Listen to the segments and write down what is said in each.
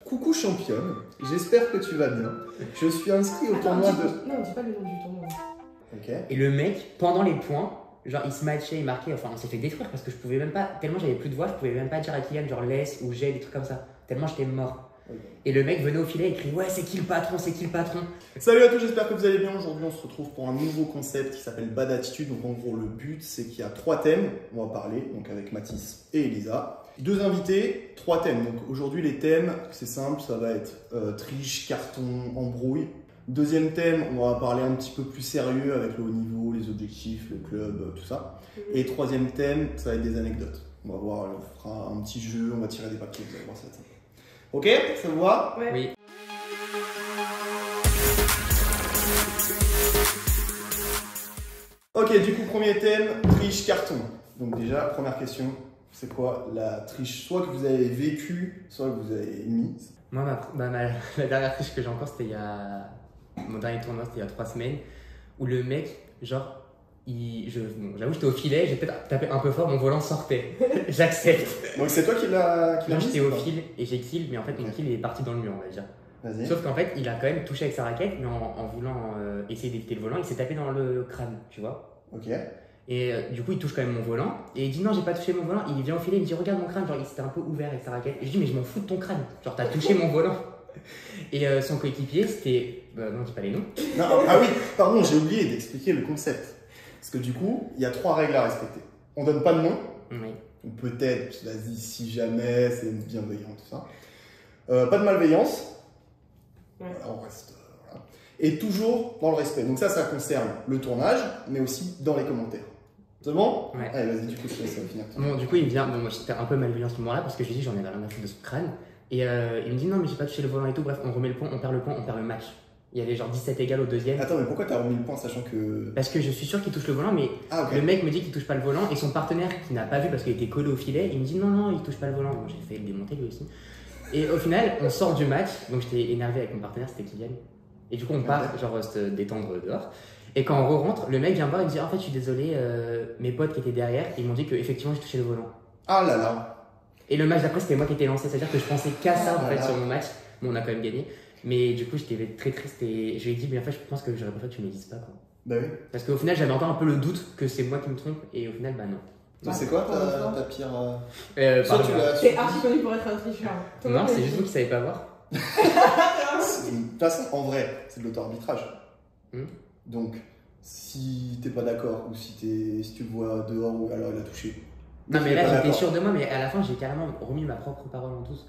Coucou championne, j'espère que tu vas bien. Je suis inscrit au tournoi de... Non, dis pas le nom du tournoi. Ok. Et le mec, pendant les points, genre il se matchait, il marquait, enfin on s'est fait détruire parce que je pouvais même pas, tellement j'avais plus de voix, je pouvais même pas dire à Kylian genre laisse ou j'ai, des trucs comme ça. Tellement j'étais mort. Okay. Et le mec venait au filet et criait ouais c'est qui le patron, c'est qui le patron. Salut à tous, j'espère que vous allez bien. Aujourd'hui on se retrouve pour un nouveau concept qui s'appelle Bad Attitude. Donc en gros le but c'est qu'il y a 3 thèmes, on va parler donc avec Mathis et Elisa. 2 invités, 3 thèmes. Donc aujourd'hui les thèmes c'est simple, ça va être triche, carton, embrouille. Deuxième thème, on va parler un petit peu plus sérieux avec le haut niveau, les objectifs, le club, tout ça. Et troisième thème, ça va être des anecdotes. On va voir, on fera un petit jeu, on va tirer des papiers, vous allez voir ça. Ok, ça vous va? Ouais. Oui. Ok, du coup premier thème, triche, carton. Donc déjà, première question, c'est quoi la triche? Soit que vous avez vécu, soit que vous avez mis. Moi la dernière triche que j'ai encore c'était il y a... Mon dernier tournoi c'était il y a 3 semaines où le mec genre j'avoue j'étais au filet, j'ai peut-être tapé un peu fort, mon volant sortait. J'accepte. Donc c'est toi qui l'as Non, mis? j'étais au fil et j'ai kill, mais en fait mon kill il est parti dans le mur on va dire. Vas-y. Sauf qu'en fait il a quand même touché avec sa raquette, mais en voulant essayer d'éviter le volant, il s'est tapé dans le crâne, tu vois. Ok. Et du coup il touche quand même mon volant et il dit non j'ai pas touché mon volant, il vient au filet, il me dit regarde mon crâne, genre il s'était un peu ouvert avec sa raquette. Et je dis mais je m'en fous de ton crâne, genre t'as touché mon volant. Et son coéquipier c'était... non, dis pas les noms. Non, ah oui, pardon, j'ai oublié d'expliquer le concept. Parce que du coup, il y a 3 règles à respecter. On donne pas de nom. Oui. Donc peut-être, vas-y, si jamais, c'est bienveillant, tout ça. Pas de malveillance. Ouais. Voilà, on reste... voilà. Et toujours dans le respect. Donc ça concerne le tournage, mais aussi dans les commentaires. C'est bon? Ouais. Allez, vas-y, du coup, je te laisse finir. Bon, du coup, il me vient. Bon, moi, j'étais un peu malveillant à ce moment-là parce que je lui dis, j'en ai rien à foutre de ce crâne. Et il me dit, non, mais j'ai pas touché le volant et tout. Bref, on remet le point, on perd le match. Il y avait genre 17 égales au deuxième. Attends, mais pourquoi t'as remis le point sachant que. Parce que je suis sûr qu'il touche le volant, mais Ah, ok. le mec me dit qu'il touche pas le volant et son partenaire qui n'a pas vu parce qu'il était collé au filet, il me dit, non, non, il touche pas le volant. Bon, j'ai fait le démonter lui aussi. Et au final, on sort du match. Donc j'étais énervé avec mon partenaire, c'était Kylian. Et du coup, on part, genre, se détendre dehors. Et quand on rentre, le mec vient me voir et me dit, en fait, je suis désolé, mes potes qui étaient derrière, ils m'ont dit qu'effectivement, j'ai touché le volant. Ah là là. Et le match d'après, c'était moi qui étais lancé, c'est-à-dire que je pensais qu'à ça en fait Voilà. sur mon match. Bon, on a quand même gagné. Mais du coup, j'étais très triste et je lui ai dit, mais en fait, je pense que j'aurais préféré que tu me le dises pas. Quoi. Bah oui. Parce qu'au final, j'avais encore un peu le doute que c'est moi qui me trompe et au final, bah non. Toi, c'est quoi ta pire. Soit Pardon. tu l'as. T'es archi connu pour être un tricheur. Non, c'est juste vous qui savez pas voir. De toute façon, en vrai, c'est de l'auto-arbitrage. Donc, si t'es pas d'accord ou si tu le vois dehors ou alors il a touché. Non, mais Il est pas là, j'étais d'accord. sûr de moi, mais à la fin, j'ai carrément remis ma propre parole en tous.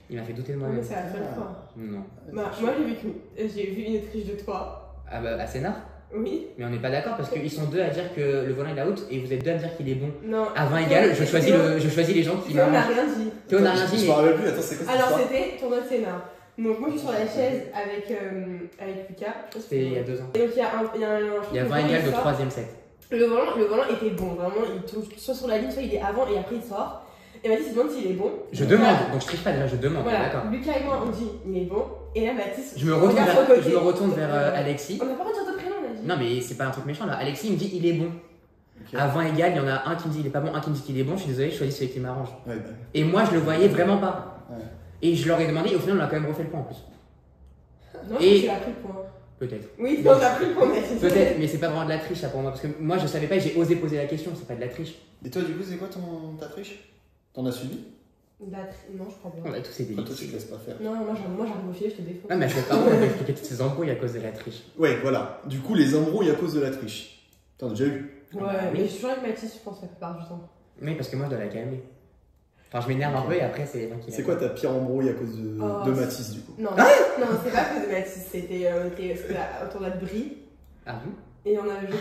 Il m'a fait douter de Mais moi-même. c'est la seule fois. Non. Bah, moi j'ai vu une triche de toi. Ah bah, à Sénat. Oui. Mais on n'est pas d'accord parce qu'ils sont 2 à dire que le volant est out et vous êtes 2 à me dire qu'il est bon. Non. À 20 égales, je choisis les gens qui Théo n'a m'arrangent. rien dit. Théo n'a rien Je dit. me rappelle plus, attends, c'est quoi cette Alors histoire? c'était tournoi de Sénat. Donc moi je suis sur la chaise avec Lucas. C'était il y a 2 ans. Et donc il y a Il y a 20 égales de 3ème set. Le volant était bon, vraiment, il tombe soit sur la ligne, soit il est avant et après il sort. Et Mathis se demande s'il est bon. Je Donc, demande, là, donc je triche pas déjà, je demande, Voilà, d'accord. Lucas et moi on dit il est bon. Et là Mathis. Je me regarde sur le côté. retourne vers Alexis. On n'a pas le droit de dire de prénom, on a dit. Non mais c'est pas un truc méchant là. Alexis il me dit il est bon. Ok. À 20 égales, il y en a un qui me dit il est pas bon, un qui me dit qu'il est bon. Je suis désolé, je choisis celui qui m'arrange. Ouais, bah. Et moi je le voyais vraiment pas. Ouais. Et je leur ai demandé et au final on a quand même refait le point en plus. Non, Et- tu as pris le point. Peut-être. Oui, on a pris le point, Mathis. Peut-être, mais c'est pas vraiment de la triche ça pour moi. Parce que moi je savais pas et j'ai osé poser la question, c'est pas de la triche. Et toi, du coup, c'est quoi ta triche? T'en as suivi? Non, je crois On bien. a tous été Toi, tu te victimes. laisses pas faire. Non, moi j'arrive au filet, je te défonce. Ah mais je vais pas vous expliquer toutes ces embrouilles à cause de la triche. Ouais, voilà. Du coup, les embrouilles à cause de la triche. T'en as déjà eu? Ouais, mais je suis toujours avec Mathis, je pense, la plupart du temps. Oui parce que moi je dois la calmer. Enfin je m'énerve un peu et après c'est moi qui la C'est quoi ta pire embrouille à cause de Oh, Mathis, du coup? Non, non, c'est pas à cause de Mathis, c'était au tournoi de Brie. Ah vous Et on avait joué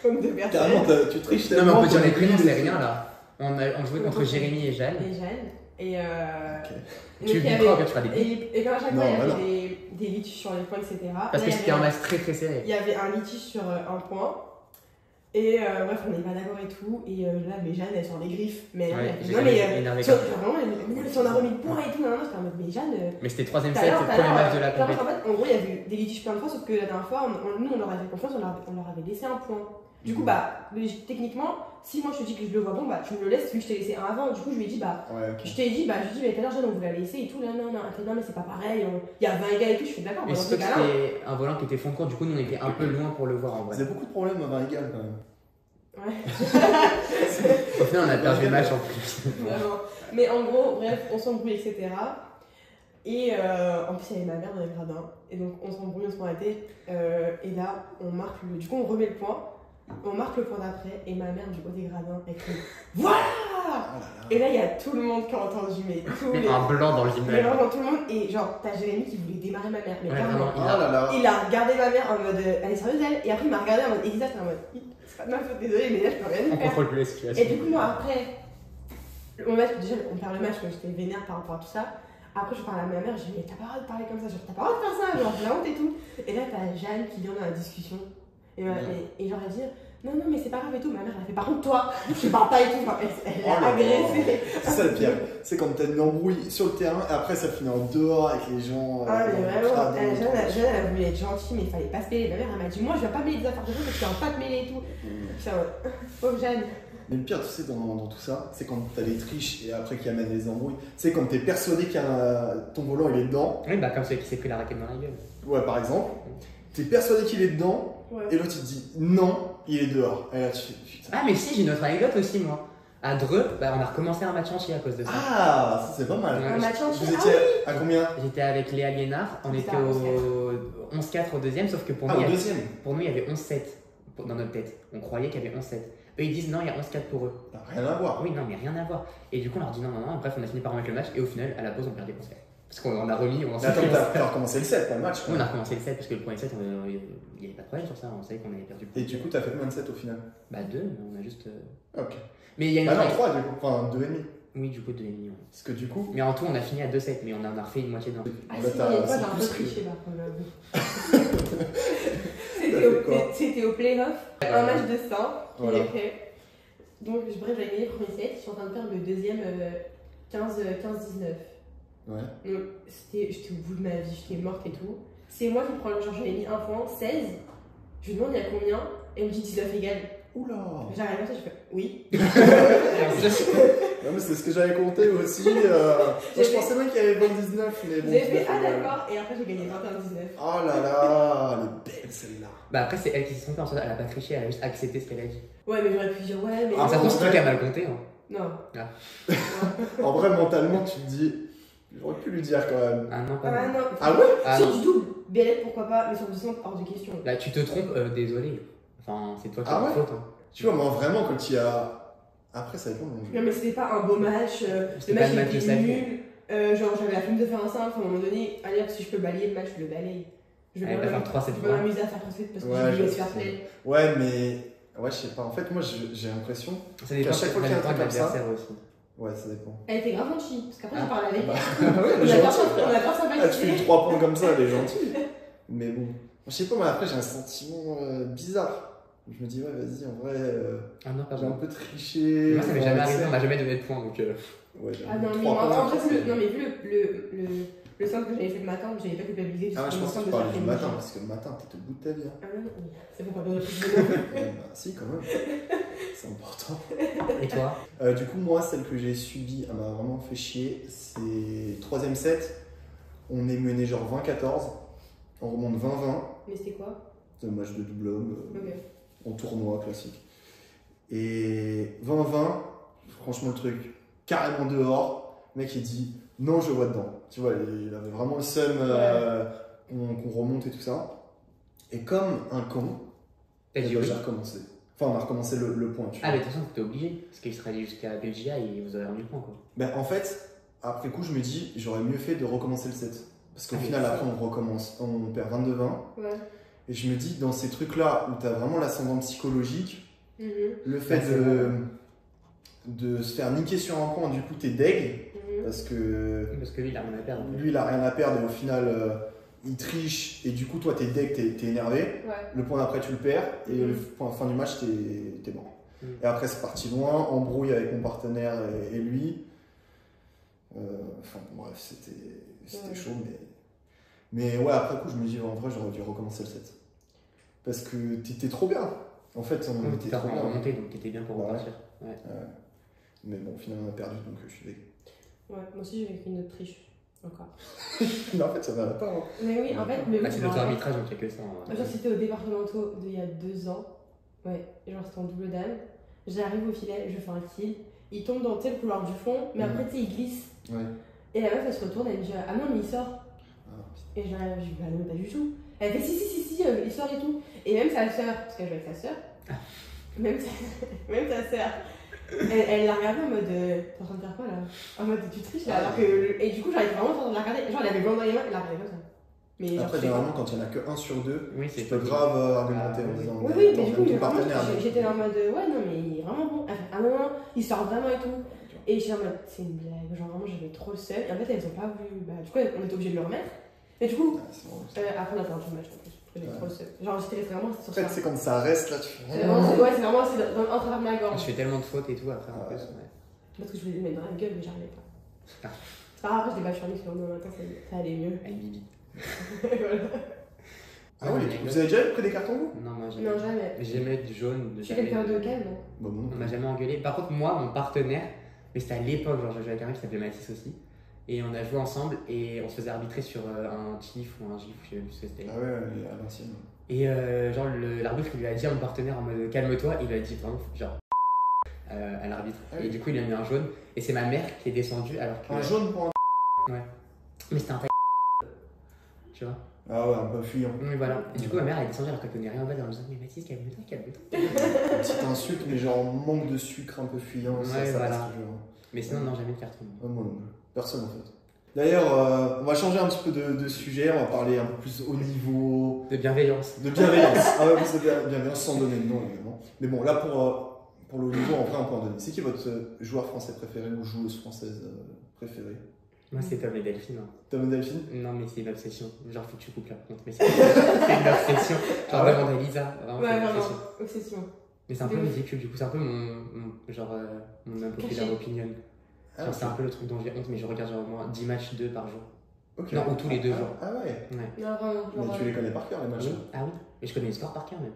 contre deux personnes. Carrément, tu triches Non mais tellement. on peut dire les prénoms, que- c'est rien là. On jouait contre Jérémy et Jeanne. Et Jeanne. Et Tu donc, il y biperas, avait- tu feras des bips. et comme à chaque Non, fois, il y voilà. avait des litiges sur les points, etc. Parce Là, que il y c'était avait un match très très serré. Il y avait un litige sur un point. Et bref, on n'est pas d'accord et tout. Et là, mais Jeanne, elle sort les griffes. Mais Ouais, elle- j'ai non, mais énervé tu quand vois, vraiment, si on a remis le point et tout, non, non, c'était en mode, mais Jeanne. Mais c'était 3ème Tout à set, l'heure, premier match de la en compétition. fait, en gros, il y a eu des litiges plein de fois, sauf que la dernière fois, nous, on leur avait fait confiance, on leur avait laissé un point. Du coup, bah, techniquement, si moi je te dis que je le vois bon, bah tu me le laisses vu que je t'ai laissé un avant. Du coup, je lui ai dit, bah, Ouais, ok. je t'ai dit, mais tout à l'heure, Jeanne, on voulait la laisser et tout. Là, non, elle fait, non, mais c'est pas pareil. Il y a 20 gars et tout. Je fais, d'accord, Mais bah, dans surtout ces que cas-là. c'était un volant qui était fond de cours, du coup, nous on était un peu loin pour le voir en Vous vrai. avez beaucoup de problèmes à 20 égales quand même. Ouais. Au final, on a perdu le match en plus. Vraiment. Mais en gros, bref, on s'embrouille, etc. Et en plus, il y avait ma mère dans les gradins. Et donc, on s'embrouille, on se prend la tête. Et là, on marque du coup, on remet le point. On marque le point d'après. Et ma mère, du haut des gradins, elle crie voilà. Oh là là. Et là, il y a tout le monde qui a entendu, mais tous les. Un blanc dans le Mais gymnase. vraiment, tout le monde. Et genre, t'as Jérémy qui voulait démarrer ma mère. Mais Ouais, carrément. vraiment. Oh là là. Il a regardé ma mère en mode elle est sérieuse elle. Et après, il m'a regardé en mode Elisa, t'es en mode c'est pas de ma faute, désolée, mais là, je peux rien y On faire. contrôle plus la Et situation. du coup, moi, après, mon match, déjà, on perd le match, moi j'étais vénère par rapport à tout ça. Après, je parle à ma mère, je dis, mais t'as pas le droit de parler comme ça, genre, t'as pas le droit de faire ça, genre, j'ai la honte et tout. Et là, t'as Jeanne qui vient dans la discussion. Et genre, elle dit, non, non, mais c'est pas grave et tout. Ma mère, elle fait, par contre, toi, je parle pas et tout. Enfin, elle Oh là a là. agressé. C'est ça le pire. C'est quand t'as une embrouille sur le terrain et après ça finit en dehors avec les gens. Ah, mais vraiment, cradons, Jeanne, elle a voulu être gentille, mais il fallait pas se mêler. Ma mère, elle m'a dit, moi, je vais pas mêler des affaires de gens parce que tu vas pas te mêler et tout. J'étais en mode, pauvre Jeanne. Mais le pire, tu sais, dans tout ça, c'est quand t'as les triches et après qui amènent les embrouilles. C'est quand t'es persuadé que ton volant il est dedans. Oui, bah comme celui qui s'est pris la raquette dans la gueule. Ouais, par exemple. T'es persuadé qu'il est dedans Ouais. et l'autre il te dit non, il est dehors. Et là tu fais putain. Ah, mais si, j'ai une autre anecdote aussi, moi. À Dreux, bah, on a recommencé un match entier à cause de ça. Ah, ça c'est pas mal. Un match entier. Vous Ah étiez à combien? J'étais avec Léa Liénard, on C'était était à au 11-4 au deuxième, sauf que pour Ah, nous, au il y avait- deuxième. pour nous, il y avait 11-7 dans notre tête. On croyait qu'il y avait 11-7. Eux, ils disent non, il y a 11-4 pour eux. T'as rien à voir. Oui, non, mais rien à voir. Et du coup, on leur dit non, non, non. Bref, on a fini par remettre le match. Et au final, à la pause, on perdait 11-4. Parce qu'on a remis, on Mais attends, t'as recommencé le 7, pas le match. Oui, on a recommencé le 7 parce que le premier set, il n'y avait pas de problème sur ça. On savait qu'on avait perdu. Et du coup, t'as fait combien de 7 au final? Bah 2, mais on a juste. Ok. Mais il y a une. Bah non, 3 du coup. Enfin, 2,5. Oui, du coup, 2,5. Ouais. Parce que du coup. Mais en tout, on a fini à 2-7, mais on en a refait une moitié d'un. Ah Bah, si, t'as- il y a une fois, c'est j'ai un peu plus que- triché par contre, j'avoue. T'as fait quoi C'était au playoff, un match de 100 qui Voilà. est fait. Donc, bref, j'avais gagné le premier set, je suis en train de perdre le deuxième 15-19. Ouais. Donc, j'étais au bout de ma vie, j'étais morte et tout. C'est moi qui prends le genre, j'avais mis un point, 16. Je lui demande il y a combien, et elle me dit 19 égal. Oula. J'arrive à ça, je fais oui. Non, mais c'est ce que j'avais compté aussi. Moi, je pensais même qu'il y avait 29, mais bon. Vous avez fait, ah 19, d'accord, et après j'ai gagné 21-19. Oh là là, elle est belle celle-là. Bah après, c'est elle qui s'est trompée en soi. Elle a pas triché, elle a juste accepté ce qu'elle a dit. Ouais, mais j'aurais pu dire ouais, mais. Ah, Ça en trouve, c'est vrai- toi qui a mal compté. Hein. Non. En vrai, mentalement, tu te dis. J'aurais pu lui dire quand même. Ah non, pas Ah mal. non. Ah ouais? Ah Sur non. du double, BLF pourquoi pas, mais sur du simple, hors de question. Là, tu te trompes, désolé. Enfin, c'est toi qui Ah as la ouais faute. Hein. Tu vois, moi vraiment, quand il y a. Après, ça dépend. Non, mais c'était pas un beau match, C'était le pas match le match de était sa vie. nul. Genre, j'avais la flemme de faire un simple, à un moment donné, allez, si je peux balayer le match, je le balaye. Je Elle va faire 3 cette je vais fois. m'amuser à faire 3 parce que Ouais, je je vais sais. faire play. Ouais, mais. Ouais, je sais pas. En fait, moi, j'ai l'impression. Ça dépend Qu'à chaque fois qu'il y a un truc de comme ça- l'adversaire aussi. Ouais, ça dépend. Elle était grave gentille, parce qu'après Ah. j'ai parlé avec Bah, elle. ouais, On elle est a gentille. on a pas Ah, tu fais sympathisé. 3 points comme ça, elle est gentille. Mais bon. Je sais pas, mais après, j'ai un sentiment bizarre. Je me dis, ouais, vas-y, en vrai, Ah non, pas j'ai un bon. peu triché. Moi, ça m'est Bon, jamais tu sais. arrivé, on m'a jamais donné de points donc. Ouais, j'ai Ah non, mais 3 moi, points. en vrai, non, mais vu le simple que j'avais fait le matin, j'avais pas culpabilisé. Ah ouais, je pense que tu de parlais du cet matin, après-midi. parce que le matin, t'étais au bout de ta vie. Hein. Ah non, oui, c'est bon, pas besoin de plus de Ouais, bah, si, quand même. C'est important. Et toi? Du coup, moi, celle que j'ai subie, elle m'a vraiment fait chier. C'est 3ème set. On est mené genre 20-14. On remonte 20-20. Mais c'était quoi? C'est un match de double homme Ok. en tournoi classique. Et 20-20, franchement, le truc carrément dehors. Le mec, il dit non, je vois dedans. Tu vois, il avait vraiment le seum qu'on remonte et tout ça. Et comme un con, T'as dit oui? j'ai recommencé. Enfin, on a recommencé le point. Tu Ah, vois. mais de toute façon, t'étais obligé. Parce qu'il serait allé jusqu'à BGA et vous aurez rendu le point quoi. Ben, en fait, après coup, je me dis, j'aurais mieux fait de recommencer le set. Parce qu'au Ah, mais final, ça. après, on recommence, on perd 22-20. Ouais. Et je me dis, dans ces trucs-là où tu as vraiment l'ascendant psychologique, Mhm. le fait Ah, c'est de se faire niquer sur un point, du coup, t'es deg. Mhm. Parce que Parce que lui, il a rien à perdre. lui, il a rien à perdre et au final, il triche. Et du coup, toi, t'es deg, t'es énervé. Ouais. Le point d'après, tu le perds. Et Mhm. le point fin du match, t'es mort. Mhm. Et après, c'est parti loin, embrouille avec mon partenaire et lui. Enfin, bref, c'était Ouais. chaud, mais ouais, après coup, je me dis, en vrai, j'aurais dû recommencer le set. Parce que t'étais trop bien. En fait, on Oui, était t'étais trop en bien. remontée, donc t'étais bien pour Ouais. repartir. Ouais. Mais bon, finalement, on a perdu, donc je suis vécu. Ouais, moi aussi j'ai vécu une autriche. Encore. Mais en fait, ça va pas. Hein. Mais oui, en fait, mais oui, Bah, c'est je me rappelle. l'auto-arbitrage, donc il y a que ça. en vrai. Genre, c'était au départementaux d'il y a 2 ans. Ouais, et genre, c'était en double dame. J'arrive au filet, je fais un kill. Il tombe dans le couloir du fond, mais après, tu sais, il glisse. Ouais. Et la meuf, elle se retourne, elle me dit ah non, mais il sort. Ah, Et je dis bah non, pas du tout. Elle fait si, il sort et tout. Et même sa soeur, parce qu'elle jouait avec sa soeur, même sa soeur, elle l'a regardée en mode t'es en train de faire quoi là? En mode tu triches là. Alors que, et du coup, j'arrive vraiment en train de la regarder. Genre, elle avait le blanc dans les mains, elle la regardait comme ça. Mais genre, Après, je sais généralement, quand il n'y en a que 1 sur 2, Oui, tu c'est peux pas grave argumenter en oui. disant Oui, mais attends, du coup, ton vraiment, partenaire. j'étais là en mode ouais, non, mais il est vraiment bon. Elle fait ah non, non, il sort vraiment et tout. Et j'étais en mode c'est une blague. Genre, vraiment, j'avais trop le seum. Et en fait, elles ont pas voulu. Bah, du coup, on était obligé de le remettre. Et du coup, Ah, c'est bon. après, on a fait un tout match en plus. J'avais trop le seum. Genre, j'étais vraiment sur En fait, ça. c'est quand ça reste là, tu fais. C'est vraiment, ouais, c'est vraiment en travers de ma gorge. Je fais tellement de fautes et tout après en plus. Ouais. Parce que je voulais le mettre dans la gueule, mais j'arrivais pas. Ah. C'est pas grave, après, je l'ai pas charmé sur le lendemain matin, ça allait mieux. Avec Bibi. Voilà. Ah oui, vous avez déjà pris des cartons vous? Non, moi Non, jamais. Jamais de jaune. Je suis quelqu'un de calme. Bah, moi non On plus. m'a jamais engueulé. Par contre, moi, mon partenaire, mais c'était à l'époque, genre je jouais avec un mec qui s'appelait Mathis aussi. Et on a joué ensemble et on se faisait arbitrer sur un tif ou un gif, je sais plus ce que c'était. Ah ouais, à l'ancienne. Et genre l'arbitre il lui a dit à mon partenaire en mode calme-toi, il lui a dit vraiment genre à l'arbitre. Ah oui. Et du coup il a mis un jaune et c'est ma mère qui est descendue alors que. Un jaune pour un. Mais c'était un taille. Tu vois. Ah ouais, un peu fuyant. Oui, voilà. Et du coup ma mère elle est descendue alors qu'elle connaît rien en bas en me disant mais Mathis calme-toi, calme-toi. Une petite insulte, mais genre manque de sucre un peu fuyant. Ouais, ça voilà. reste toujours. Mais sinon non jamais de carton. Ah, moi non plus. Personne en fait. D'ailleurs, on va changer un petit peu de sujet, on va parler un peu plus haut niveau, De bienveillance. de bienveillance. Ah ouais, plus de bienveillance sans donner de nom évidemment. Mais bon, là pour le haut niveau, en vrai, on peut en donner. C'est qui votre joueur français préféré ou joueuse française préférée? Moi c'est Tom et Delphine. Hein. Tom et Delphine? Non mais c'est une obsession. Genre faut que tu coupes la compte. Mais c'est une obsession. Genre Ah ouais demande à Lisa. Vraiment, Ouais, c'est une vraiment. obsession. Obsession. Mais c'est un peu De ouf. ridicule, du coup, c'est un peu mon unpopular Caché. opinion. Ah, Genre, c'est un peu le truc dont j'ai honte, mais je regarde genre au moins 10 matchs 2 par jour. ok. Non, ou tous les 2 jours. Ah ouais. Non, vraiment. Mais Genre, tu les connais par cœur les matchs. Oui. Ah oui, mais je connais les scores par cœur même.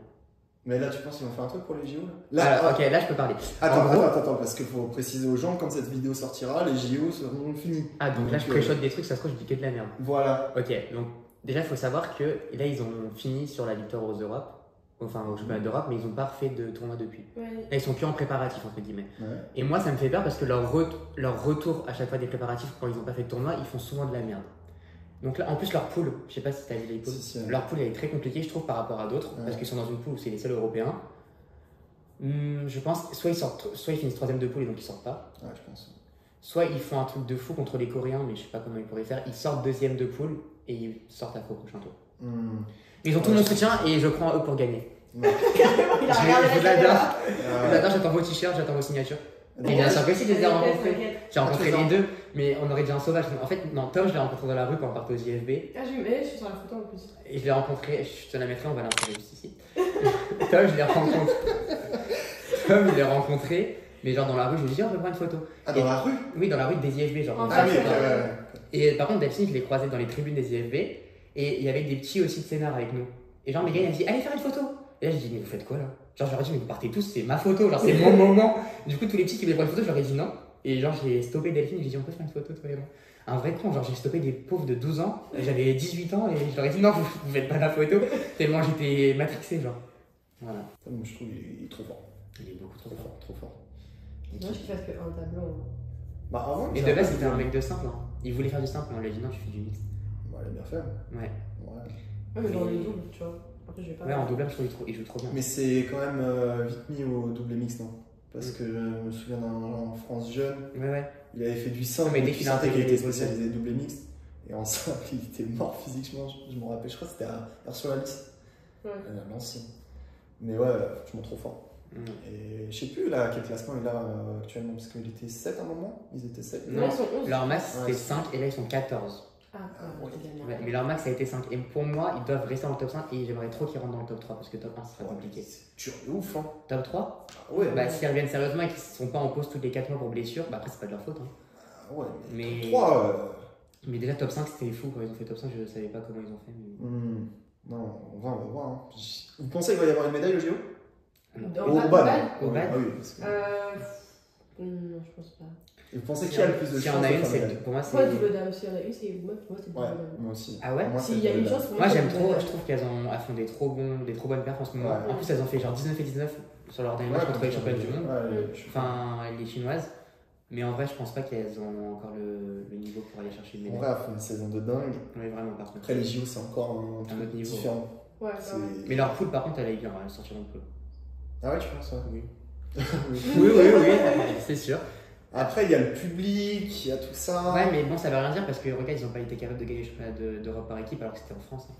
Mais là, tu penses qu'ils vont faire un truc pour les JO là? Alors, ok, là je peux parler. Attends, En gros- attends, parce qu'il faut préciser aux gens, quand cette vidéo sortira, les JO seront finis. Ah, donc là je préchote des trucs, ça se trouve, je dis que de la merde. Voilà. Ok, donc déjà il faut savoir que là ils ont fini sur la victoire aux Europes, enfin au championnat d'Europe, mais ils ont pas refait de tournoi depuis. Ouais. Là ils sont plus en préparatif, entre guillemets. Ouais. Et moi ça me fait peur parce que leur retour à chaque fois des préparatifs quand ils ont pas fait de tournoi, ils font souvent de la merde. Donc là, en plus leur poule, je sais pas si t'as vu les poules. Si, si. Leur poule elle est très compliquée, je trouve, par rapport à d'autres, Ouais. parce qu'ils sont dans une poule où c'est les seuls européens. Je pense, soit ils finissent 3ème de poule et donc ils sortent pas. Ouais, je pense. Soit ils font un truc de fou contre les Coréens, mais je sais pas comment ils pourraient faire. Ils sortent 2ème de poule et ils sortent après au prochain tour. Hmm. Ils ont tout Ouais, mon je soutien et je crois en eux pour gagner. Ouais. Carrément, il a Je regardé vous la adore. caméra. Je vous adore, j'attends vos t-shirts, j'attends vos signatures. Ouais. Et bien sûr que si, je les ai T'inquiète, rencontrés. t'inquiète. J'ai rencontré Ah, tu les les as. deux, mais on aurait dit un sauvage. En fait, non, Tom, je l'ai rencontré dans la rue quand on partait au JFB. Ah, je suis sur la photo en plus. Et je l'ai rencontré, je te la mettrai, on va l'intégrer juste ici. Tom, je l'ai rencontré. Tom, je l'ai rencontré, mais genre dans la rue, je lui ai dit, oh, on peut prendre une photo. Ah, dans la rue? Oui, dans la rue des IFB, genre. En Ah oui, fait, ok, ouais. Et par contre, Delphine, je l'ai croisée dans les tribunes des IFB, et il y avait des petits aussi de scénar avec nous. Et genre, Megan, elle a dit, allez faire une photo. Et là, j'ai dit, mais vous faites quoi là? Genre, j'aurais dit, mais vous partez tous, c'est ma photo, genre, c'est mon moment. Du coup, tous les petits qui voulaient prendre une photo, je leur ai dit non. Et genre, j'ai stoppé Delphine, j'ai dit, on peut faire une photo, toi et moi. Un vrai con, genre, j'ai stoppé des pauvres de 12 ans, j'avais 18 ans, et je leur ai dit, non, vous faites pas la photo, tellement j'étais matrixé, genre. Voilà. Moi, je trouve qu'il est trop fort. Il est beaucoup trop Trop fort. fort, trop fort. Moi, je fasse que un tableau. Bah, avant, Et de base, c'était un mec de simple, hein. Il voulait faire du simple, mais on lui a dit non, tu fais du mix. Bah, il a bien fait. Ouais. Ouais. Ouais, mais dans les doubles, tu vois. Après, je vais pas. Ouais, en doublage, je trouve il joue trop bien. Mais c'est quand même vite mis au double mix, non? Parce que je me souviens d'un en France jeune, Ouais, ouais. il avait fait du simple, Ouais, mais dès tu qu'il a sentais qu'il intégré était les spécialisé double mix. Et en simple, il était mort physiquement, je me rappelle, je crois que c'était à Ursula Alice, Ouais. l'ancien. Mais ouais, franchement trop fort. Et je sais plus là quel classement il a actuellement, parce qu'il était 7 à un moment, ils étaient 7. Non. Non, ils sont 11. Leur max, c'était Ouais. 5 et là, ils sont 14. Ah, ouais. c'est de la Ouais, merde. mais leur max a été 5. Et pour moi, ils doivent rester dans le top 5 et j'aimerais trop qu'ils rentrent dans le top 3 parce que top 1 ce serait compliqué. C'est dur de ouf, hein. Top 3 Ah ouais, Bah, s'ils reviennent sérieusement et qu'ils ne sont pas en pause tous les 4 mois pour blessure, bah après, c'est pas de leur faute. Hein. ah ouais, Mais- top 3. Mais déjà, top 5, c'était fou. Quand ils ont fait top 5, je savais pas comment ils ont fait. Mais... Non, on va voir. Hein. Vous pensez qu'il va y avoir une médaille au JO? Au bad. Au bad. Ah oui, parce que- Non, je pense pas. Vous pensez qu'il y a le plus de Si chance on a de une, faire c'est pour moi c'est. Moi, double dame, s'il y en a une, c'est moi, pour moi, c'est Ouais, double dame. moi aussi. Ah ouais. Pour moi, S'il c'est y a une double chance, dame. pour Moi c'est j'aime double trop, dame. je trouve qu'elles font des trop bonnes perfs en ce moment. Ouais. En plus elles ont fait genre 19 et 19 sur leur dernier match contre les championnes du monde. Ouais, je suis Enfin les chinoises. Mais en vrai je pense pas qu'elles ont encore le niveau pour aller chercher une En médaille. vrai, elle fait une saison de dingue. Oui vraiment par contre. Après, les JO, c'est encore un Un autre niveau. différent. Ouais, C'est- bah ouais. Mais leur poule par contre elle est bien, elle sortir un peu. Ah ouais, tu penses ça Oui. Oui. Oui, c'est sûr. Après, il y a le public, il y a tout ça. Ouais, mais bon, ça veut rien dire parce que regarde, ils n'ont pas été capables de gagner le championnat d'Europe par équipe alors que c'était en France. Hein.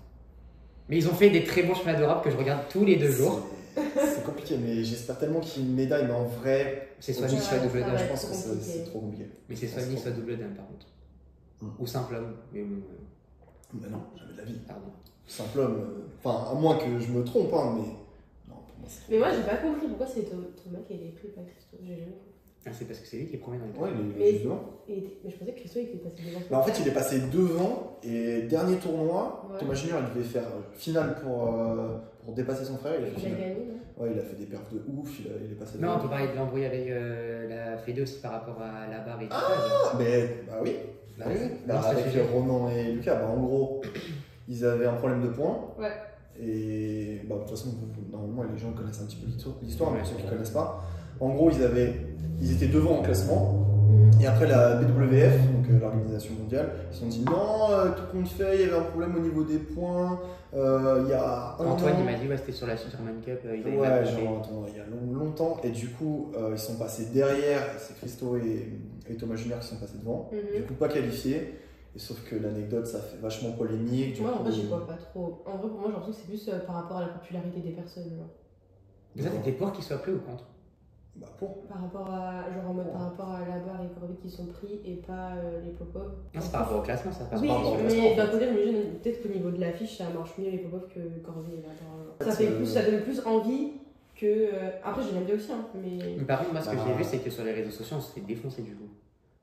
Mais ils ont fait des très bons championnats d'Europe que je regarde tous les 2 jours. C'est compliqué, mais j'espère tellement qu'il y ait une médaille, mais en vrai, C'est soit Ouais, mix, soit double ça dame. va je être pense que compliqué. c'est trop compliqué. Mais c'est soit c'est mix, trop- soit double dame par contre. Mm. Ou simple homme. Mais bon, Mais non, jamais de la vie. pardon. Simple homme, enfin, à moins que je me trompe, hein, mais. Non, pour moi, c'est. Mais moi, j'ai pas compris pourquoi c'est Thomas qui a été pris par Christo. J'ai jamais compris. Ah, c'est parce que c'est lui qui est premier dans les Ouais, il est Mais- juste devant. Mais je pensais que Christo était passé devant. Bah, en fait, il est passé devant, et dernier tournoi, Ouais. Thomas Junior, il devait faire finale pour dépasser son frère. Il a fait Il a finale. gagné, non? Ouais, il a fait des perfs de ouf, il est passé Non, on devant. peut parler de l'embrouille avec la Fédé aussi par rapport à la barre et tout ça. Ah, mais, bah oui. Bah Oui, oui. bah, Non, c'est avec le sujet. Ronan et Lucas, bah, en gros, ils avaient un problème de points. Ouais. Et bah, de toute façon, normalement, les gens connaissent un petit peu l'histoire, mais Ouais, ceux qui ne ouais. connaissent pas. En gros, ils étaient devant en classement. Mhm. Et après la BWF, donc l'organisation mondiale, ils se sont dit non, tout compte fait, il y avait un problème au niveau des points. Il y a un Antoine, an. il m'a dit, ouais, c'était sur la Superman Cup. Ils avaient Ouais, mal genre, compté. attends, il y a longtemps. Et du coup, ils sont passés derrière. C'est Christo et Thomas Junior qui sont passés devant. Mhm. Du coup, pas qualifiés. Et sauf que l'anecdote, ça fait vachement polémique. Du Moi, en coup, vrai, j'y vois pas trop. En vrai, pour moi, j'ai l'impression que c'est plus par rapport à la popularité des personnes. Genre. Mais ça, t'étais pour qu'il soit pris ou contre? bah, pour. Par rapport à, genre en mode par rapport à la barre et Corby qui sont pris et pas les Popov. Non, c'est par rapport au classement, ça. Oui, par rapport au mais classement, d'un côté, je me dis peut-être qu'au niveau de l'affiche, ça marche mieux les Popov que Corby. Ça fait, fait plus, ça donne plus envie que. Après, je l'aime bien aussi, hein, mais. Mais par contre, moi, ce que Bah. j'ai vu, c'est que sur les réseaux sociaux, on se fait défoncer du coup.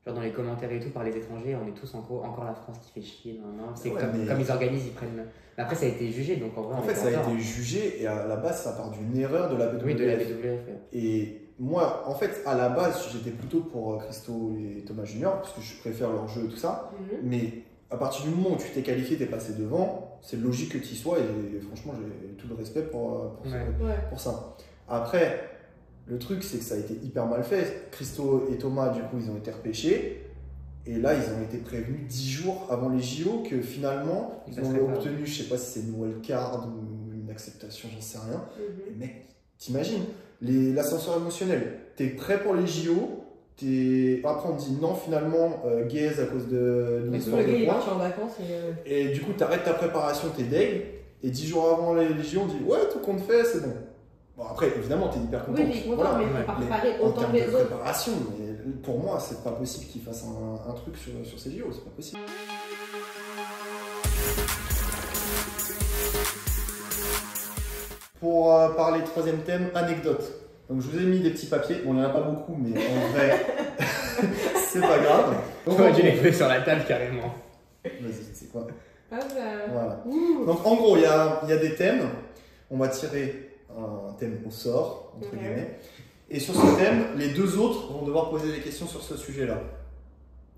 Genre dans les commentaires et tout, par les étrangers, on est tous encore la France qui fait chier. Non. C'est Ouais, comme, mais- comme ils organisent, ils prennent. Mais après, ça a été jugé, donc en vrai, En on fait, est ça a content. été jugé et à la base, ça part d'une erreur de la BWF. Oui, de la BWF. Ouais. Et moi, en fait, à la base, j'étais plutôt pour Christo et Thomas Junior, parce que je préfère leur jeu et tout ça. Mhm. Mais à partir du moment où tu t'es qualifié, t'es passé devant, c'est logique que tu y sois et franchement, j'ai tout le respect pour Ouais. Ouais. pour ça. Après, le truc, c'est que ça a été hyper mal fait. Christo et Thomas, du coup, ils ont été repêchés. Et là, ils ont été prévenus 10 jours avant les JO que finalement, Ils ils ont passeraient pas. obtenu, je sais pas si c'est une wildcard ou une acceptation, j'en sais rien. Mhm. Mais mec, t'imagines, l'ascenseur émotionnel, t'es prêt pour les JO, après on te dit non finalement, gaze à cause de Parce que l'histoire le gars, de il est points. parti en vacances et. Et du coup, t'arrêtes ta préparation, t'es deg, et 10 jours avant les JO, on dit ouais, tout compte fait, c'est bon. Bon, après, évidemment, t'es hyper content. Oui, mais content, voilà. mais ouais. faut pas Mais préparer en autant termes que de les autres. préparation, mais pour moi, c'est pas possible qu'ils fassent un truc sur ces JO, c'est pas possible. Pour parler troisième thème, anecdote. Donc je vous ai mis des petits papiers, bon il n'y en a pas beaucoup, mais en vrai, c'est pas grave. Donc, J'aurais dû les trouver sur la table carrément. Vas-y, c'est quoi? Ah bah. Voilà. Ouh. Donc en gros, il y a des thèmes. On va tirer un thème au sort, entre Ok. guillemets. Et sur ce thème, les deux autres vont devoir poser des questions sur ce sujet-là.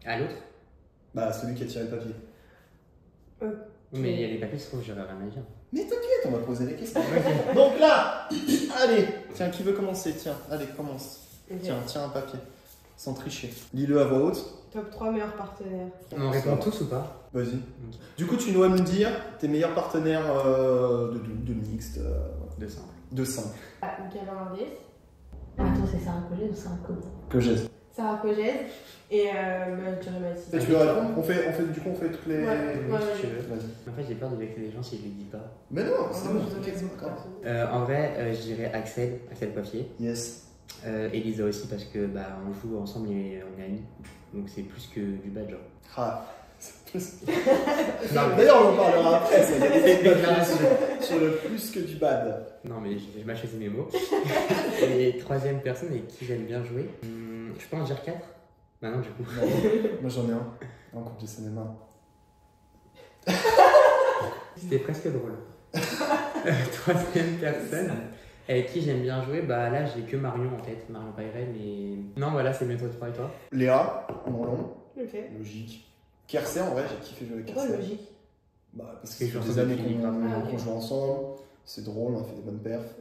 À l'autre? Bah, celui qui a tiré le papier. Mais il y a des papiers, je trouve, j'aurais rien à dire. Mais t'inquiète, on va poser des questions. Donc là, allez, tiens, qui veut commencer? Tiens, allez, commence. Ok. Tiens un papier, sans tricher. Lis-le à voix haute. Top 3 meilleurs partenaires. On répond tous ou pas? Vas-y. Du coup, tu dois me dire tes meilleurs partenaires de mixte, De simple. de simple. Ah, Gavin Marvies. Attends, c'est Sarah Cogez ou Sarah Cogez? Que j'ai. Sarah Cogez et Thierry Mathis. Tu veux répondre? On fait toutes les. Ouais. Si tu veux. Vas-y. En fait, j'ai peur de vexer les gens si je les dis pas. Mais non, c'est Ah, bon, je te t'inquiète, laisse c'est pas grave. En vrai, je dirais Axel Coiffier. Yes. Elisa aussi, parce que bah, on joue ensemble et on est amis. Donc c'est plus que du bad, genre. Ah, c'est plus. Non, mais- D'ailleurs, on en parlera après, ça. Il y a des débats Déclaration. sur le plus que du bad. Non, mais je m'a choisi mes mots. Et troisième personne avec qui j'aime bien jouer, je peux en dire 4? Bah non, du coup. Non, moi j'en ai un. En coupe de cinéma. C'était presque drôle. Troisième personne, Avec qui j'aime bien jouer, bah là j'ai que Marion en tête, Marion Payret, mais. Non, voilà, c'est mes top 3 et toi. Léa, Monlon, Ok. logique. Kersey, en vrai, j'ai kiffé jouer avec Pourquoi Kersey. logique? Bah, parce que C'est ça fait genre des ça années depuis qu'on Ah, ok. qu'on joue ensemble, c'est drôle, on a fait des bonnes perfs.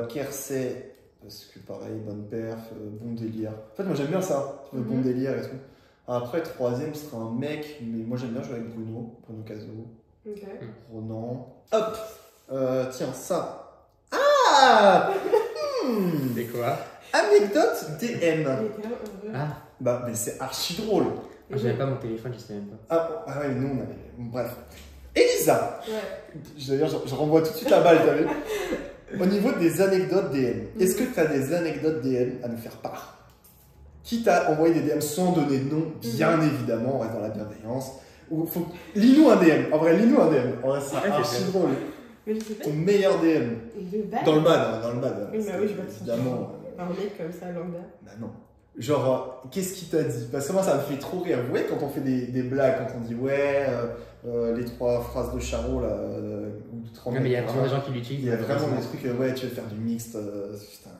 Kersey, parce que pareil, bonne perf, bon délire. En fait, moi j'aime bien ça, tu vois, bon délire et tout. Après, troisième, ce sera un mec, mais moi j'aime bien jouer avec Bruno Cazzo, Ok. Ronan. Hop tiens, ça. Ah Hmm. C'est quoi? Anecdote DM. Il était là, Ah, Bah, mais c'est archi drôle. moi, j'avais pas mon téléphone, je sais même pas. Ah ouais, nous on avait. Bref. Elisa. Ouais. D'ailleurs, je renvoie tout de suite la balle, t'as vu. Au niveau des anecdotes DM, est-ce que tu as des anecdotes DM à nous faire part? Qui t'a envoyé des DM sans donner de nom, bien évidemment, on reste dans la bienveillance. Ou faut... Lis-nous un DM, en vrai, lis-nous un DM. En vrai, c'est Ouais, archi c'est drôle. Mais je sais pas. Ton meilleur DM. De base. Dans le bad, hein, dans le bad. Oui, bah oui, je vois que évidemment. Un mec comme ça, lambda. Bah non. Genre, qu'est-ce qu'il t'a dit? Parce que moi, ça me fait trop rire. Vous voyez, quand on fait des blagues, quand on dit ouais, les 3 phrases de Charo, là, ou 30 Non, mais il y a vraiment des gens qui il l'utilisent. y a vraiment des trucs, ouais, tu veux faire du mixte, putain,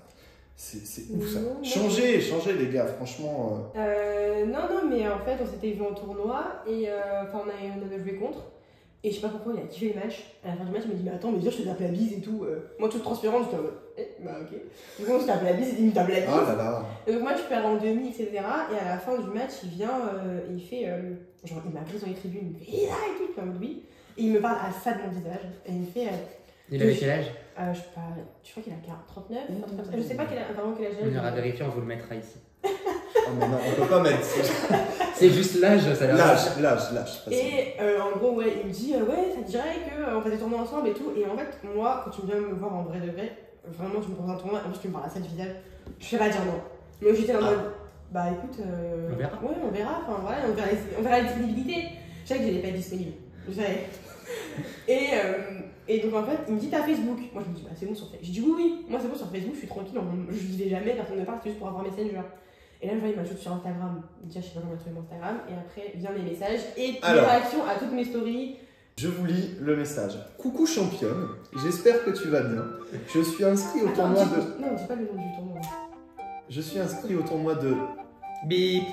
c'est ouf ça. Non, Changez les gars, franchement. Non, mais en fait, on s'était vu en tournoi et enfin, on avait joué contre. Et je sais pas pourquoi, il a kiffé le match. À la fin du match, il m'a dit, mais attends, mais viens, je te tape la bise et tout. Moi, toute transparente, j'étais en mode, bah ok. Donc, moi, je tape la bise, il me tape la bise. Ah là là. Et donc, moi, je perds en demi, etc. Et à la fin du match, il vient, et il fait, genre, il m'a pris dans les tribunes, il me fait, et là, et tout, je suis en mode oui. Et il me parle à ça de mon visage. Et il me fait, Il avait quel âge? je sais pas, je crois qu'il a 39, un truc comme ça. Je sais pas vraiment quel âge il On ira a. vérifier, on vous le mettra ici. Oh, mais non, on peut pas mettre. C'est juste l'âge, ça a l'air. L'âge. Et en gros, ouais, il me dit, ouais, ça te dirait qu'on fasse des tournois ensemble et tout. Et en fait, moi, quand tu viens me voir en vrai de vrai, vraiment, tu me proposes un tournoi, en plus, tu me parles à ça du visage, je fais pas dire non. Mais j'étais en mode, bah écoute, On verra. Ouais, on verra, enfin voilà, on verra les disponibilités. Je savais que j'allais pas être disponible. Je savais. Et donc en fait, il me dit, t'as Facebook. Moi, je me dis, bah c'est bon sur Facebook. J'ai dit, oui, moi c'est bon sur Facebook, je suis tranquille, je dis jamais, personne ne parle, c'est juste pour avoir Messenger. Et là, je vois, il m'ajoute sur Instagram. Déjà, je sais pas comment trouver mon Instagram. Et après, vient mes messages et mes réactions à toutes mes stories. Je vous lis le message. Coucou championne, j'espère que tu vas bien. Je suis inscrit au tournoi de. Non, dis pas le nom du tournoi. Je suis inscrit au tournoi de. Bip.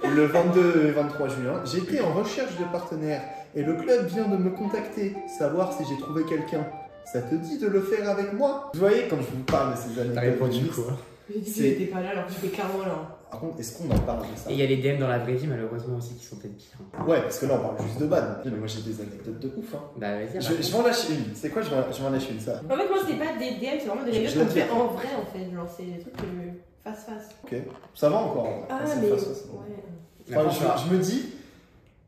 Le 22 et 23 juin. J'étais en recherche de partenaire et le club vient de me contacter, savoir si j'ai trouvé quelqu'un. Ça te dit de le faire avec moi? Vous voyez, quand je vous parle de ces T'as anecdotes. répondu quoi? J'ai dit que j'étais pas là alors que j'étais clairement là. Par contre, est-ce qu'on en parle de ça? Et il y a les DM dans la vraie vie, malheureusement aussi, qui sont peut-être pires. Ouais, parce que là, on parle juste de bad. Mais moi, j'ai des anecdotes de ouf. Hein. Bah vas-y, Je vais en lâcher une. C'est quoi, je vais en lâcher une, ça? En fait, moi, c'est pas des DM, c'est vraiment des Je anecdotes qu'on l'ai fait dit. en vrai en fait. Genre, c'est des trucs face. Ok. Ça va encore. En vrai. Ah, C'est mais. face à face. Ouais. Enfin, Après, je me dis,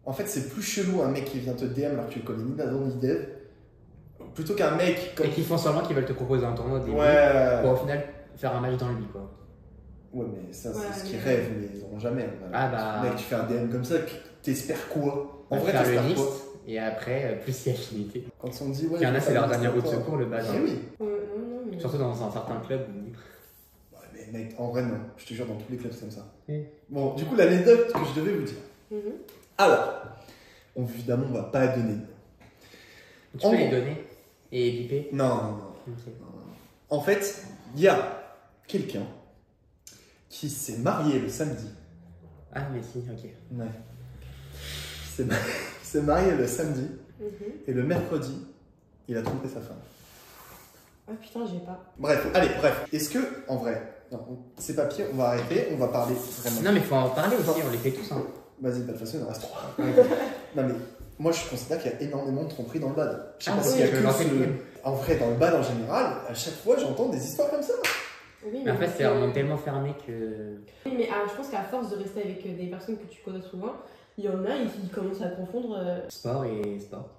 en fait, c'est plus chelou un mec qui vient te DM alors que tu le connais ni d'avant ni dev, plutôt qu'un mec comme. Et qui font seulement qu'ils veulent te proposer un tournoi au début, Ouais. pour au final faire un match dans le lit quoi. Ouais, mais ça, Ouais, c'est ce qu'ils mais- rêvent, mais ils n'auront jamais. Ah bah. Mec, tu fais un DM comme ça, t'espères quoi? En vrai, faire le t'espères list, quoi? et après, plus il y a affinité. Quand on dit, ouais. Il y en a, je c'est vais leur faire un dernière route de liste, secours, le bas. Eh oui. Non, mais. Surtout dans un certain club. Ouais, mais mec, en vrai, non. Je te jure, dans tous les clubs, c'est comme ça. Mm. Bon, du coup, l'anecdote que je devais vous dire. Mhm. Alors, évidemment, on va pas donner. Tu En peux les gros. donner et biper. Non. Ok. En fait, il y a quelqu'un qui s'est marié le samedi. Ah mais si, ok. Ouais. Qui s'est marié le samedi Mhm. et le mercredi, il a trompé sa femme. Ah putain, j'ai pas. Bref. Est-ce que, en vrai, non, c'est pas pire, on va arrêter, on va parler vraiment. Non mais faut en parler aussi, on les fait tous hein. Vas-y, de toute façon, il en reste 3. Non mais, moi je considère qu'il y a énormément de tromperies dans le bad. Je sais Ah pas oui, s'il y a je que l'en ce... fais. En vrai, dans le bad en général, à chaque fois j'entends des histoires comme ça. Oui, Mais en fait c'est un monde tellement fermé que. Oui, mais je pense qu'à force de rester avec des personnes que tu connais souvent, il y en a qui commencent à confondre. Sport et sport.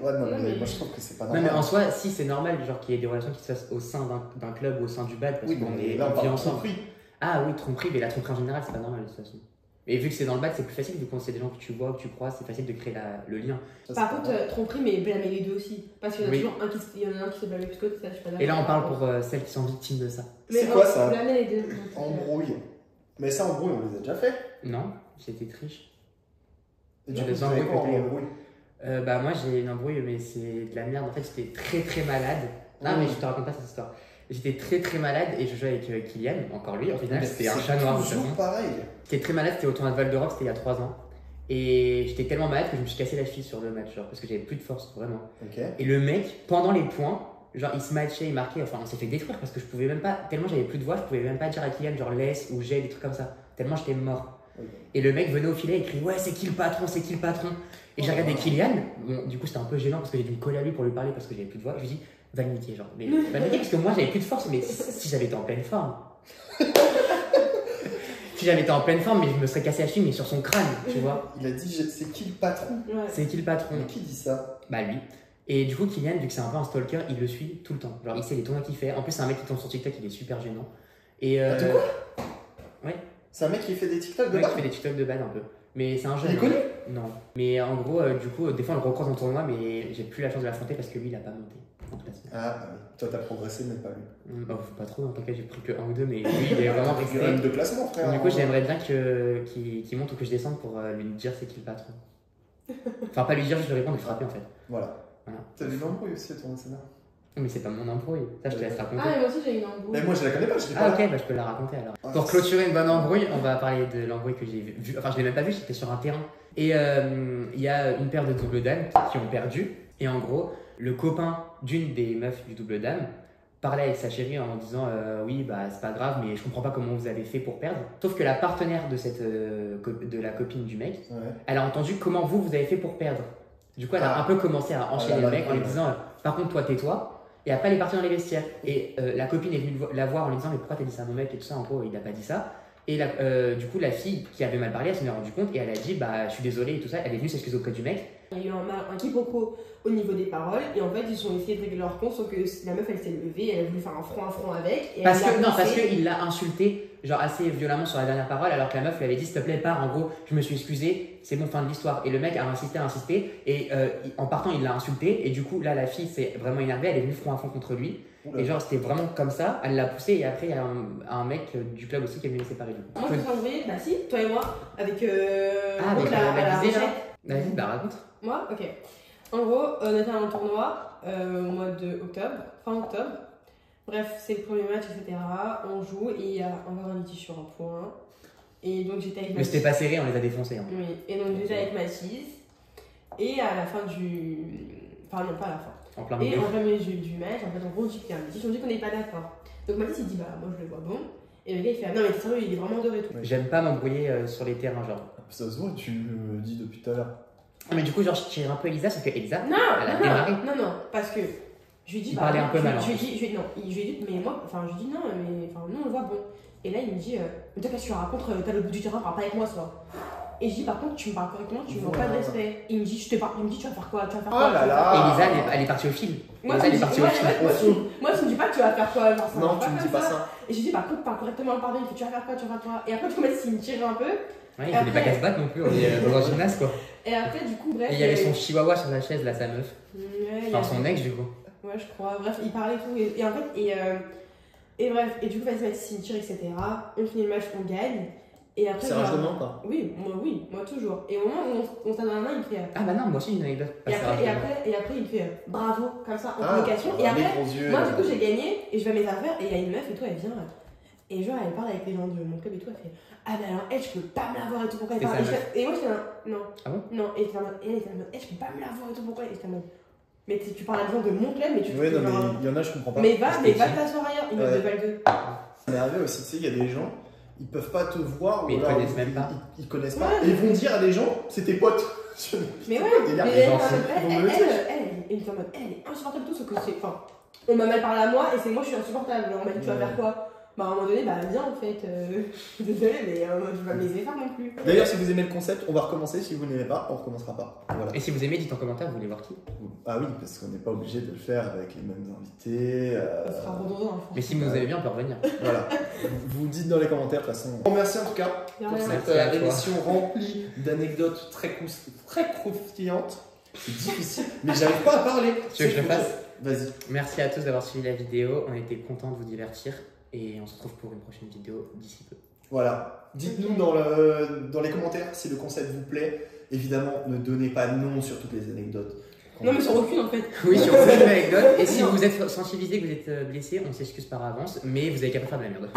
Ouais, non, Non, mais mais- moi je trouve que c'est pas Non normal. mais en soi, si c'est normal genre qu'il y ait des relations qui se fassent au sein d'un club ou au sein du bad parce Oui, qu'on mais est là on on vit parle de ensemble. tromperie. Ah oui, tromperie, mais la tromperie en général c'est pas normal de toute façon. Et vu que c'est dans le bad, c'est plus facile vu qu'on sait des gens que tu vois, que tu crois, c'est facile de créer le lien. Ça, Par c'est contre, pas normal. tromperie, mais blâmer les deux aussi. Parce qu'il y en a Oui. toujours il y en a un qui se blâme plus que l'autre, ça je suis pas d'accord. Et là on parle pour celles qui sont victimes de ça. C'est Mais quoi ça? Blâmer les deux. Embrouille. Mais ça, embrouille, on les a déjà fait. Non, c'était triche. Et du coup, Des vous savez embrouilles quoi, que t'as eu. embrouille? Bah moi j'ai une embrouille mais c'est de la merde. En fait j'étais très malade. Non mais je te raconte pas cette histoire. J'étais très malade et je jouais avec Kylian, encore lui. En final c'était un chat noir de toute façon. Pareil. J'étais très malade, c'était au tournoi de Val d'Europe, c'était il y a 3 ans. Et j'étais tellement malade que je me suis cassé la cheville sur le match, genre, parce que j'avais plus de force, vraiment. Ok. Et le mec, pendant les points, genre il se matchait, il marquait, enfin on s'est fait détruire parce que je pouvais même pas, tellement j'avais plus de voix, je pouvais même pas dire à Kylian genre laisse ou j'ai des trucs comme ça. Tellement j'étais mort. Ok. Et le mec venait au filet et criait ouais c'est qui le patron, c'est qui le patron. Et j'ai regardé Kylian, bon, du coup c'était un peu gênant parce que j'ai dû me coller à lui pour lui parler parce que j'avais plus de voix. Je lui dis va le niquer genre. Mais va le niquer parce que moi j'avais plus de force, mais si j'avais été en pleine forme. Si j'avais été en pleine forme, mais je me serais cassé la cheville mais sur son crâne, tu vois. Il a dit c'est qui le patron? Ouais. C'est qui le patron? Mais qui dit ça? Bah lui. Et du coup Kylian, vu que c'est un peu un stalker, il le suit tout le temps. Genre il sait les tournois qu'il fait. En plus c'est un mec qui tombe sur TikTok, il est super gênant. Et Attends, quoi? Ouais. C'est un mec qui fait des TikTok de Le mec base? qui fait des TikTok de ban un peu. Mais c'est un jeune. Il est connu? Non. Mais en gros, du coup, des fois on le recroise en tournoi, mais j'ai plus la chance de l'affronter parce que lui il a pas monté en classement. Ah, bah oui. Toi t'as progressé, mais pas lui. Oh, pas trop, en tout cas j'ai pris que 1 ou 2, mais lui il est vraiment Il y a même resté. de classement, frère. Du coup, j'aimerais bien qu'il monte ou que je descende pour lui dire c'est qui le patron. Enfin, pas lui dire, juste lui répondre et frapper en fait. Voilà. Voilà. T'as des embrouilles aussi à ton scénar? Mais c'est pas mon embrouille, ça je te laisse raconter. Ah, mais moi aussi j'ai une embrouille. Mais moi je la connais pas, je l'ai Ah pas. ok, bah je peux la raconter alors. Ah, Pour clôturer une bonne embrouille, on va parler de l'embrouille que j'ai vue. Enfin, je l'ai même pas vue, c'était sur un terrain. Et il y a une paire de double dames qui ont perdu. Et en gros, le copain d'une des meufs du double dame parlait avec sa chérie en disant oui, bah c'est pas grave, mais je comprends pas comment vous avez fait pour perdre. Sauf que la partenaire de, de la copine du mec, Ouais. elle a entendu comment vous avez fait pour perdre. Du coup, elle a Ah. un peu commencé à enchaîner Ah, le mec en lui ouais. disant par contre, toi, tais-toi. Et après, elle est partie dans les vestiaires. Et la copine est venue la voir en lui disant mais pourquoi t'as dit ça à mon mec et tout ça. En gros, il a pas dit ça. Et du coup, la fille qui avait mal parlé, elle s'en est rendue compte et elle a dit bah je suis désolée et tout ça. Elle est venue s'excuser auprès du mec. Il y a eu un quiproquo au niveau des paroles et en fait ils ont essayé de régler leur compte sauf que la meuf elle s'est levée, elle a voulu faire un front avec. Et Parce elle que l'a non, parce poussé. qu'il l'a insulté genre assez violemment sur la dernière parole alors que la meuf lui avait dit s'il te plaît pars. En gros, je me suis excusé, c'est bon fin de l'histoire. Et le mec a insisté et en partant il l'a insulté et du coup là la fille s'est vraiment énervée, elle est venue front à front contre lui. Oula. Et genre c'était vraiment comme ça, elle l'a poussé et après il y a un mec du club aussi qui est venu les séparer du coup. Moi je me suis envoyé, bah si, toi et moi, avec Ah, avec contre la la visée, là. Rochette. Vas-y, bah raconte. Moi, ok. En gros, on était à un tournoi au mois de octobre, fin octobre. Bref, c'est le premier match, etc. On joue et il y a encore un litige sur un point. Et donc j'étais avec Mais Mathis. c'était pas serré, on les a défoncés. Hein. Oui, et donc j'étais avec Mathis. Et à la fin du. Enfin, non, pas à la fin. En plein Et milieu. en plein milieu du match, en fait, en gros, on dit qu'il y a un litige, on dit qu'on n'est pas d'accord. Donc Mathis il dit bah, moi je le vois bon. Et le gars il fait ah, non, mais t'es sérieux, il est vraiment dehors et tout. J'aime pas m'embrouiller sur les terrains, genre. Ça se voit, tu me dis depuis tout à l'heure. Ah, mais du coup, genre, je tire un peu Elisa, sauf que Elisa, Non, elle a non, démarré. non, parce que je lui dis Il parlait un peu mal, en je lui plus. dis, non, je lui dis, mais moi, enfin, je lui dis non, mais enfin, nous on le voit bon. Et là, il me dit, mais toi, qu'est-ce que tu racontes, t'as le bout du terrain, parle pas avec moi, soit. Et je dis, par contre, tu me parles correctement, tu me manques pas de respect. Et il me dit, je te parle, il me dit, tu vas faire quoi, tu vas faire Oh quoi. là tu vas là. faire quoi. Et Elisa, elle est partie au fil. Moi, Elisa, elle est partie au fil. moi, tu me dis pas que tu vas faire quoi, genre, ça Non, marche tu me dis comme pas ça. Et je lui dis, par contre, parle correctement, pardon, il fait, tu vas faire quoi, tu vas faire quoi. Et après, du coup, Mathis, il me tire un peu. Ouais, il voulait pas qu'elle se batte non plus, on est dans un gymnase quoi. Et après, du coup, bref. Et il y avait son chihuahua sur la chaise, là, sa meuf. Ouais, il y Enfin, a- son ex, du coup. Ouais, je crois. Bref, il parlait et tout. Et en fait, et bref, et du coup, Mathis il me tire, etc. On finit le match, on gagne. Et après, C'est genre- ragement pas. oui, moi toujours. Et au moment où on se donne la main, il me fait. Ah bah non, moi aussi, une anecdote. Et Pas après, ça, et après, il me fait bravo, comme ça, en Ah, communication. Et les après, gros yeux. moi, du coup, j'ai gagné et je vais à mes affaires. Et il y a une meuf et tout, elle vient. Et genre, elle parle avec les gens de mon club et tout. Elle fait ah, ben alors, elle, je peux pas me la voir et tout. Pourquoi elle C'est parle sa et, et moi, j'étais là, non. Ah bon Non, et j'étais en mode, et elle était en mode, je peux pas me la voir et tout. Pourquoi. Et j'étais en mode, mais tu parles à des gens de mon club, mais tu Ouais, non, genre, mais il y en a, je comprends pas. mais va C'était qui t'asseoir ailleurs, une meuf Ouais. de Val 2. Ça m'est arrivé aussi, tu sais, il y a des gens, ils peuvent pas te voir. Mais ou ils alors connaissent même pas. Ils connaissent pas. Ouais. Et ils vont dire à des gens, c'est tes potes. Mais ouais, Délire, mais les elle, gens, elle, ils vont me le dire. elle était en mode, elle est insupportable tout, sauf que c'est. Enfin, on m'a mal parlé à moi et c'est moi je suis insupportable. On m'a dit, tu vas Ouais. faire quoi. Bah, à un moment donné, bah, viens en fait. Désolée, mais je vais pas me laisser faire non plus. D'ailleurs, si vous aimez le concept, on va recommencer. Si vous n'aimez pas, on recommencera pas. Voilà. Et si vous aimez, dites en commentaire, vous voulez voir qui. Ah oui, parce qu'on n'est pas obligé de le faire avec les mêmes invités. Ça sera redondant. Mais si vous aimez bien, on peut revenir. Voilà. Vous dites dans les commentaires, de toute façon. Bon, merci en tout cas De pour rien. cette Merci à toi. émission remplie d'anecdotes très croustillantes. C'est difficile, mais j'arrive pas à parler. Tu veux que je le fasse? Vas-y. Merci à tous d'avoir suivi la vidéo, on était contents de vous divertir et on se retrouve pour une prochaine vidéo d'ici peu. Voilà. Dites-nous dans les commentaires si le concept vous plaît. Évidemment, ne donnez pas de nom sur toutes les anecdotes. Non, mais sur aucune en fait. Oui, sur aucune anecdote. Et si vous êtes sensibilisé, que vous êtes blessé, on s'excuse par avance, mais vous avez qu'à pas faire de la merde.